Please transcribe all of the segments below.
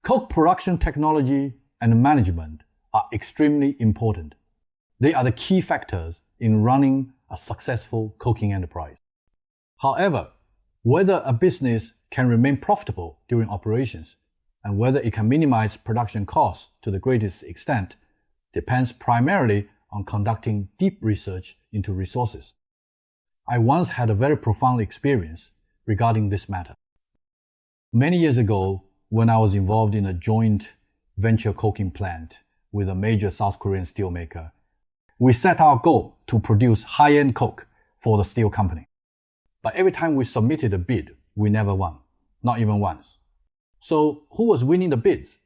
Coke production technology and management are extremely important. They are the key factors in running a successful coking enterprise. However, whether a business can remain profitable during operations and whether it can minimize production costs to the greatest extent depends primarily on conducting deep research into resources. I once had a very profound experience regarding this matter. Many years ago, when I was involved in a joint venture coking plant with a major South Korean steelmaker, we set our goal to produce high-end coke for the steel company. But every time we submitted a bid, we never won, not even once. So who was winning the bids?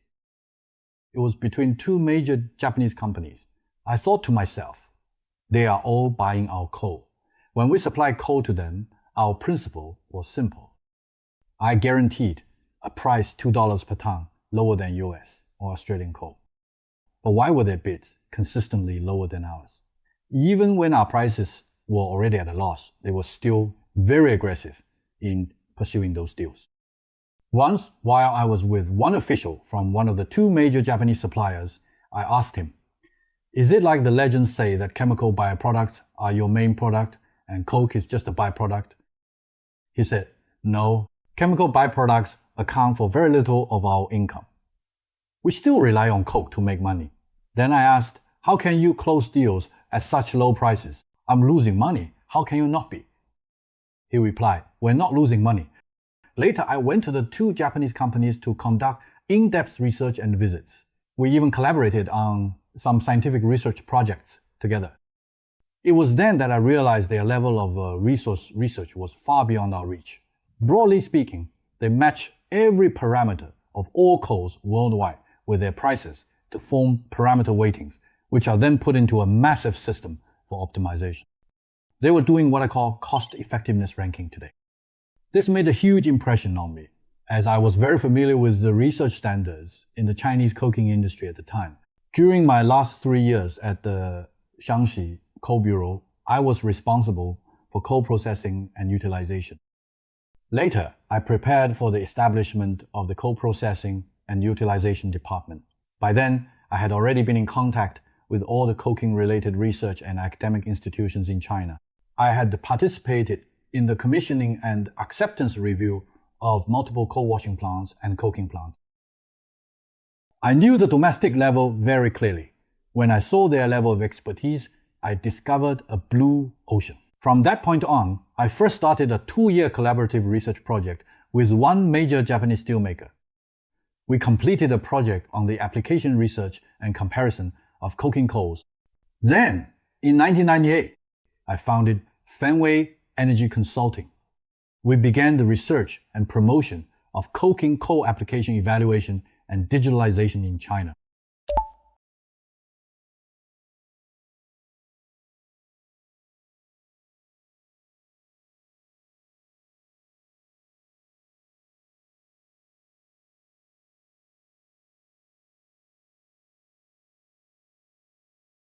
It was between two major Japanese companies. I thought to myself, they are all buying our coal. When we supplied coal to them, our principle was simple. I guaranteed a price $2 per ton lower than US or Australian coal. But why were their bids consistently lower than ours? Even when our prices were already at a loss, they were still very aggressive in pursuing those deals. Once, while I was with one official from one of the two major Japanese suppliers, I asked him, "Is it like the legends say that chemical byproducts are your main product and coke is just a byproduct?" He said, "No, chemical byproducts account for very little of our income. We still rely on coke to make money." Then I asked, "How can you close deals at such low prices? I'm losing money. How can you not be?" He replied, "We're not losing money." Later, I went to the two Japanese companies to conduct in-depth research and visits. We even collaborated on some scientific research projects together. It was then that I realized their level of research was far beyond our reach. Broadly speaking, they match every parameter of all coals worldwide with their prices to form parameter weightings, which are then put into a massive system for optimization. They were doing what I call cost effectiveness ranking today. This made a huge impression on me, as I was very familiar with the research standards in the Chinese coking industry at the time. During my last 3 years at the Shaanxi Coal Bureau, I was responsible for coal processing and utilization. Later, I prepared for the establishment of the coal processing and utilization department. By then, I had already been in contact with all the coking-related research and academic institutions in China. I had participated in the commissioning and acceptance review of multiple coal washing plants and coking plants. I knew the domestic level very clearly. When I saw their level of expertise, I discovered a blue ocean. From that point on, I first started a 2-year collaborative research project with one major Japanese steelmaker. We completed a project on the application research and comparison of coking coals. Then, in 1998, I founded Fenway Energy Consulting. We began the research and promotion of coking coal application evaluation and digitalization in China.